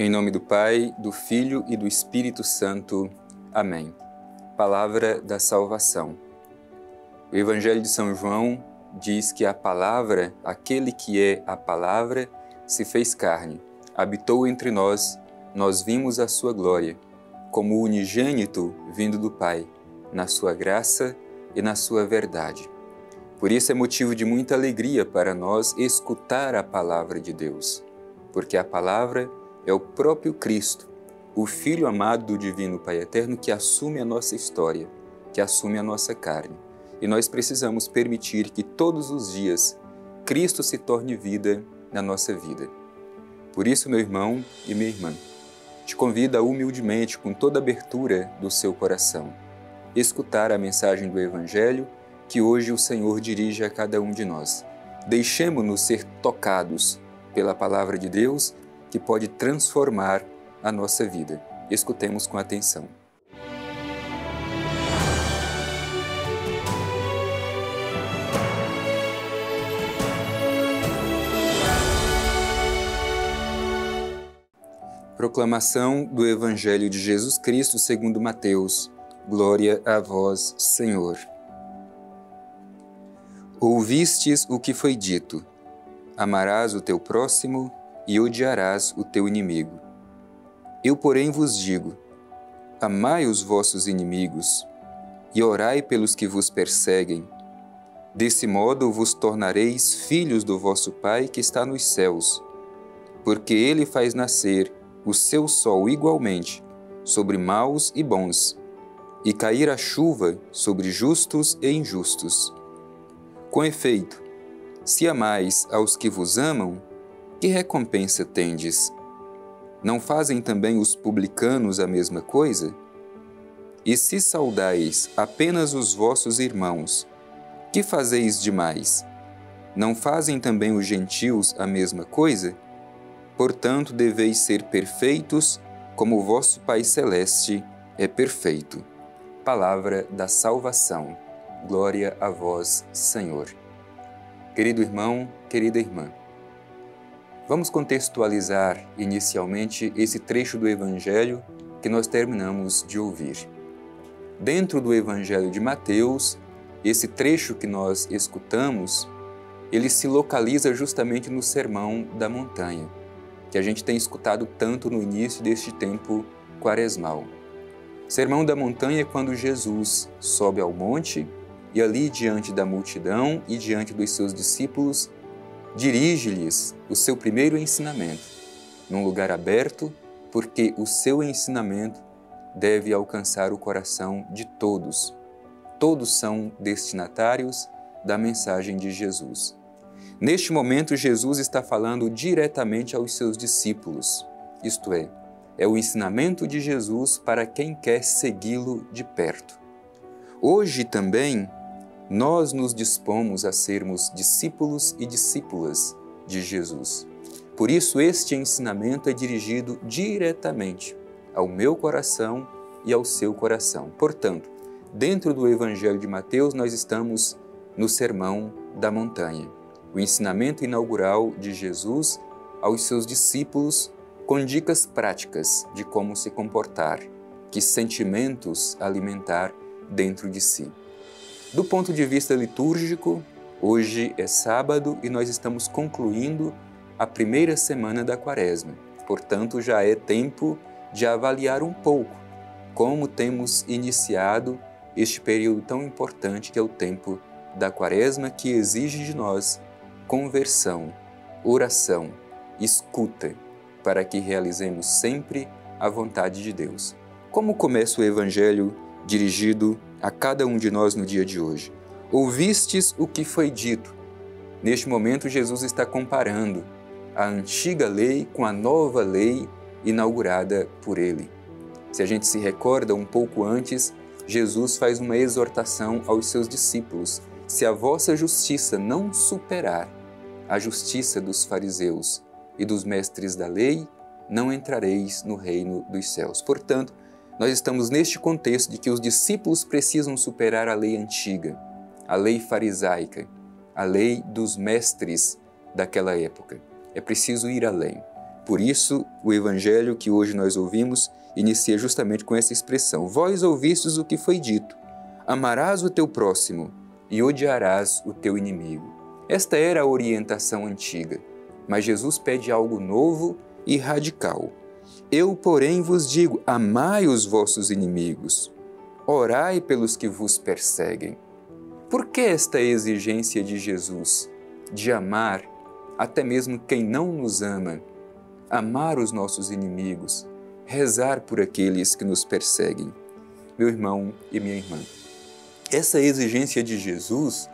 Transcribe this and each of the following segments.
Em nome do Pai, do Filho e do Espírito Santo. Amém. Palavra da salvação. O Evangelho de São João diz que a palavra, aquele que é a palavra, se fez carne, habitou entre nós, nós vimos a sua glória, como o unigênito vindo do Pai, na sua graça e na sua verdade. Por isso é motivo de muita alegria para nós escutar a palavra de Deus, porque a palavra é o próprio Cristo, o Filho amado do Divino Pai Eterno, que assume a nossa história, que assume a nossa carne. E nós precisamos permitir que todos os dias Cristo se torne vida na nossa vida. Por isso, meu irmão e minha irmã, te convido humildemente, com toda a abertura do seu coração, escutar a mensagem do Evangelho que hoje o Senhor dirige a cada um de nós. Deixemo-nos ser tocados pela palavra de Deus, que pode transformar a nossa vida. Escutemos com atenção. Proclamação do Evangelho de Jesus Cristo segundo Mateus. Glória a vós, Senhor. Ouvistes o que foi dito: amarás o teu próximo e odiarás o teu inimigo. Eu, porém, vos digo: amai os vossos inimigos e orai pelos que vos perseguem. Desse modo vos tornareis filhos do vosso Pai que está nos céus, porque Ele faz nascer o seu sol igualmente sobre maus e bons, e cair a chuva sobre justos e injustos. Com efeito, se amais aos que vos amam, que recompensa tendes? Não fazem também os publicanos a mesma coisa? E se saudais apenas os vossos irmãos, que fazeis demais? Não fazem também os gentios a mesma coisa? Portanto, deveis ser perfeitos, como o vosso Pai Celeste é perfeito. Palavra da salvação. Glória a vós, Senhor. Querido irmão, querida irmã, vamos contextualizar inicialmente esse trecho do Evangelho que nós terminamos de ouvir. Dentro do Evangelho de Mateus, esse trecho que nós escutamos, ele se localiza justamente no Sermão da Montanha, que a gente tem escutado tanto no início deste tempo quaresmal. Sermão da Montanha é quando Jesus sobe ao monte e ali diante da multidão e diante dos seus discípulos, dirige-lhes o seu primeiro ensinamento, num lugar aberto, porque o seu ensinamento deve alcançar o coração de todos. Todos são destinatários da mensagem de Jesus. Neste momento, Jesus está falando diretamente aos seus discípulos, isto é o ensinamento de Jesus para quem quer segui-lo de perto. Hoje também, nós nos dispomos a sermos discípulos e discípulas de Jesus. Por isso, este ensinamento é dirigido diretamente ao meu coração e ao seu coração. Portanto, dentro do Evangelho de Mateus, nós estamos no Sermão da Montanha, o ensinamento inaugural de Jesus aos seus discípulos, com dicas práticas de como se comportar, que sentimentos alimentar dentro de si. Do ponto de vista litúrgico, hoje é sábado e nós estamos concluindo a primeira semana da Quaresma. Portanto, já é tempo de avaliar um pouco como temos iniciado este período tão importante que é o tempo da Quaresma, que exige de nós conversão, oração, escuta, para que realizemos sempre a vontade de Deus. Como começa o Evangelho dirigido a cada um de nós no dia de hoje? Ouvistes o que foi dito. Neste momento, Jesus está comparando a antiga lei com a nova lei inaugurada por ele. Se a gente se recorda um pouco antes, Jesus faz uma exortação aos seus discípulos: se a vossa justiça não superar a justiça dos fariseus e dos mestres da lei, não entrareis no reino dos céus. Portanto, nós estamos neste contexto de que os discípulos precisam superar a lei antiga, a lei farisaica, a lei dos mestres daquela época. É preciso ir além. Por isso, o evangelho que hoje nós ouvimos inicia justamente com essa expressão: vós ouvistes o que foi dito, amarás o teu próximo e odiarás o teu inimigo. Esta era a orientação antiga, mas Jesus pede algo novo e radical. Eu, porém, vos digo, amai os vossos inimigos, orai pelos que vos perseguem. Por que esta exigência de Jesus de amar até mesmo quem não nos ama, amar os nossos inimigos, rezar por aqueles que nos perseguem? Meu irmão e minha irmã, essa exigência de Jesus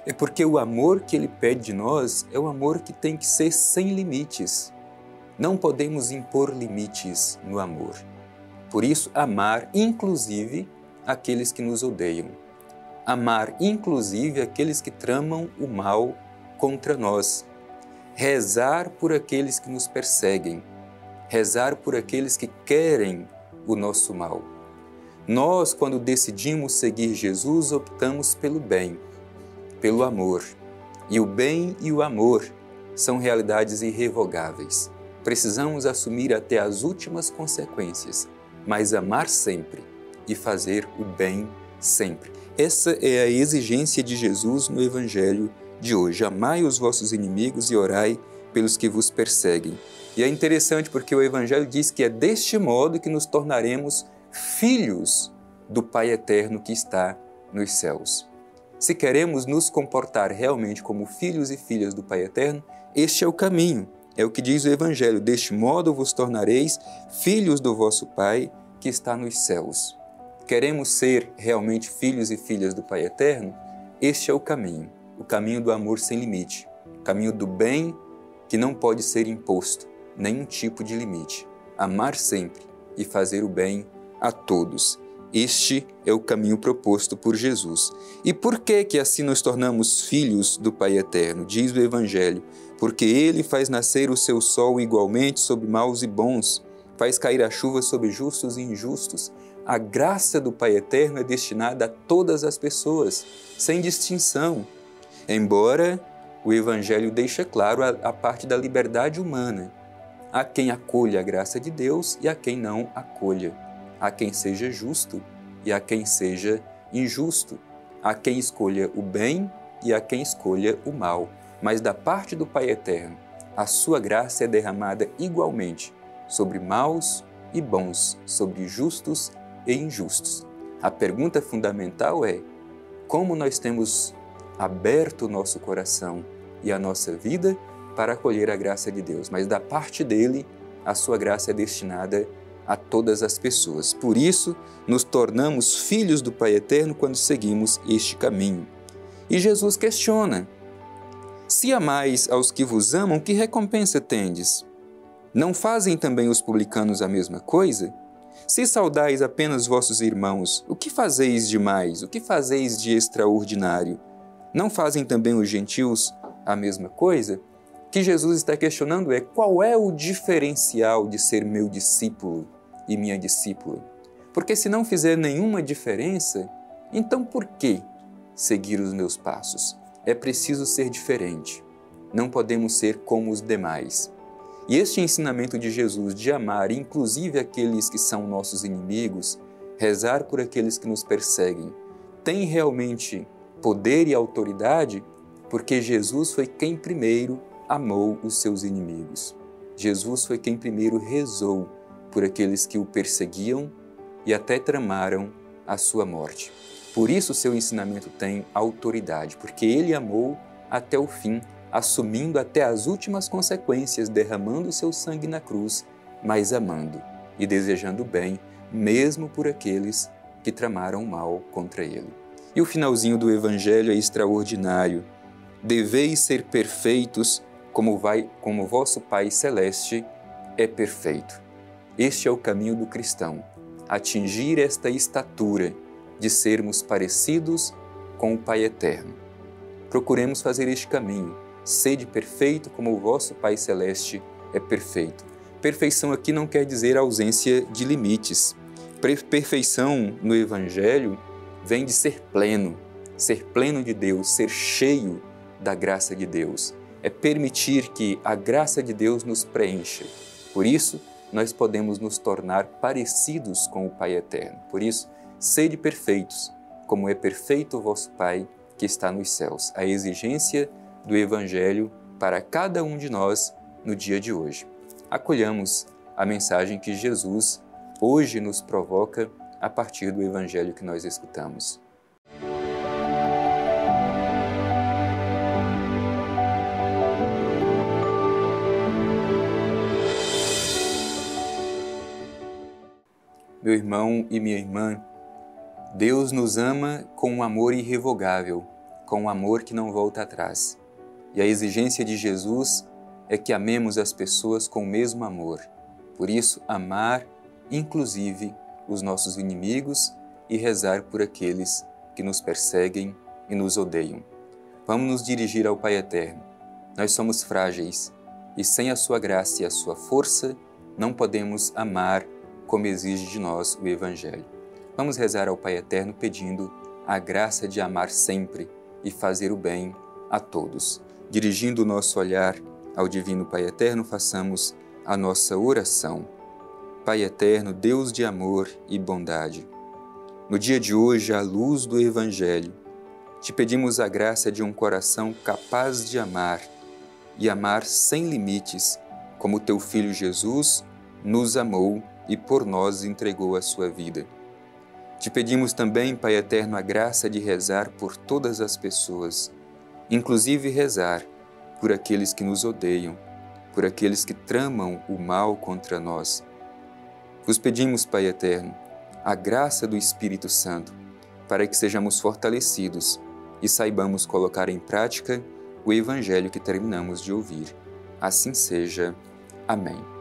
é porque o amor que Ele pede de nós é um amor que tem que ser sem limites. Não podemos impor limites no amor. Por isso, amar inclusive aqueles que nos odeiam. Amar inclusive aqueles que tramam o mal contra nós. Rezar por aqueles que nos perseguem. Rezar por aqueles que querem o nosso mal. Nós, quando decidimos seguir Jesus, optamos pelo bem, pelo amor. E o bem e o amor são realidades irrevogáveis. Precisamos assumir até as últimas consequências, mas amar sempre e fazer o bem sempre. Essa é a exigência de Jesus no Evangelho de hoje. Amai os vossos inimigos e orai pelos que vos perseguem. E é interessante porque o Evangelho diz que é deste modo que nos tornaremos filhos do Pai Eterno que está nos céus. Se queremos nos comportar realmente como filhos e filhas do Pai Eterno, este é o caminho. É o que diz o Evangelho: deste modo vos tornareis filhos do vosso Pai que está nos céus. Queremos ser realmente filhos e filhas do Pai Eterno? Este é o caminho do amor sem limite, o caminho do bem que não pode ser imposto, nenhum tipo de limite. Amar sempre e fazer o bem a todos. Este é o caminho proposto por Jesus. E por que assim nos tornamos filhos do Pai Eterno? Diz o Evangelho: porque Ele faz nascer o seu sol igualmente sobre maus e bons, faz cair a chuva sobre justos e injustos. A graça do Pai Eterno é destinada a todas as pessoas, sem distinção. Embora o Evangelho deixe claro a parte da liberdade humana. Há quem acolha a graça de Deus e há quem não acolha. Há quem seja justo e há quem seja injusto. Há quem escolha o bem e há quem escolha o mal. Mas da parte do Pai Eterno, a sua graça é derramada igualmente sobre maus e bons, sobre justos e injustos. A pergunta fundamental é: como nós temos aberto o nosso coração e a nossa vida para acolher a graça de Deus? Mas da parte dele, a sua graça é destinada a todas as pessoas. Por isso, nos tornamos filhos do Pai Eterno quando seguimos este caminho. E Jesus questiona: se amais aos que vos amam, que recompensa tendes? Não fazem também os publicanos a mesma coisa? Se saudais apenas vossos irmãos, o que fazeis de mais? O que fazeis de extraordinário? Não fazem também os gentios a mesma coisa? O que Jesus está questionando é: qual é o diferencial de ser meu discípulo e minha discípula? Porque se não fizer nenhuma diferença, então por que seguir os meus passos? É preciso ser diferente. Não podemos ser como os demais. E este ensinamento de Jesus de amar, inclusive aqueles que são nossos inimigos, rezar por aqueles que nos perseguem, tem realmente poder e autoridade porque Jesus foi quem primeiro amou os seus inimigos. Jesus foi quem primeiro rezou por aqueles que o perseguiam e até tramaram a sua morte. Por isso o seu ensinamento tem autoridade, porque ele amou até o fim, assumindo até as últimas consequências, derramando o seu sangue na cruz, mas amando e desejando bem, mesmo por aqueles que tramaram mal contra ele. E o finalzinho do Evangelho é extraordinário. Deveis ser perfeitos como vosso Pai Celeste é perfeito. Este é o caminho do cristão, atingir esta estatura de sermos parecidos com o Pai Eterno. Procuremos fazer este caminho. Sede perfeito como o vosso Pai Celeste é perfeito. Perfeição aqui não quer dizer ausência de limites. Perfeição no Evangelho vem de ser pleno de Deus, ser cheio da graça de Deus. É permitir que a graça de Deus nos preencha. Por isso, nós podemos nos tornar parecidos com o Pai Eterno. Por isso, sede perfeitos, como é perfeito o vosso Pai que está nos céus. A exigência do Evangelho para cada um de nós no dia de hoje. Acolhamos a mensagem que Jesus hoje nos provoca a partir do Evangelho que nós escutamos. Meu irmão e minha irmã, Deus nos ama com um amor irrevogável, com um amor que não volta atrás. E a exigência de Jesus é que amemos as pessoas com o mesmo amor. Por isso, amar, inclusive, os nossos inimigos e rezar por aqueles que nos perseguem e nos odeiam. Vamos nos dirigir ao Pai Eterno. Nós somos frágeis e sem a sua graça e a sua força não podemos amar como exige de nós o Evangelho. Vamos rezar ao Pai Eterno pedindo a graça de amar sempre e fazer o bem a todos. Dirigindo o nosso olhar ao Divino Pai Eterno, façamos a nossa oração. Pai Eterno, Deus de amor e bondade, no dia de hoje, à luz do Evangelho, te pedimos a graça de um coração capaz de amar e amar sem limites, como teu Filho Jesus nos amou e por nós entregou a sua vida. Te pedimos também, Pai Eterno, a graça de rezar por todas as pessoas, inclusive rezar por aqueles que nos odeiam, por aqueles que tramam o mal contra nós. Vos pedimos, Pai Eterno, a graça do Espírito Santo, para que sejamos fortalecidos e saibamos colocar em prática o Evangelho que terminamos de ouvir. Assim seja. Amém.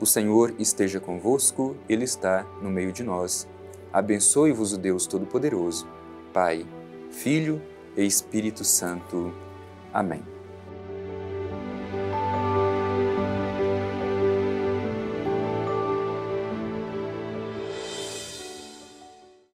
O Senhor esteja convosco, Ele está no meio de nós. Abençoe-vos o Deus Todo-Poderoso, Pai, Filho e Espírito Santo. Amém.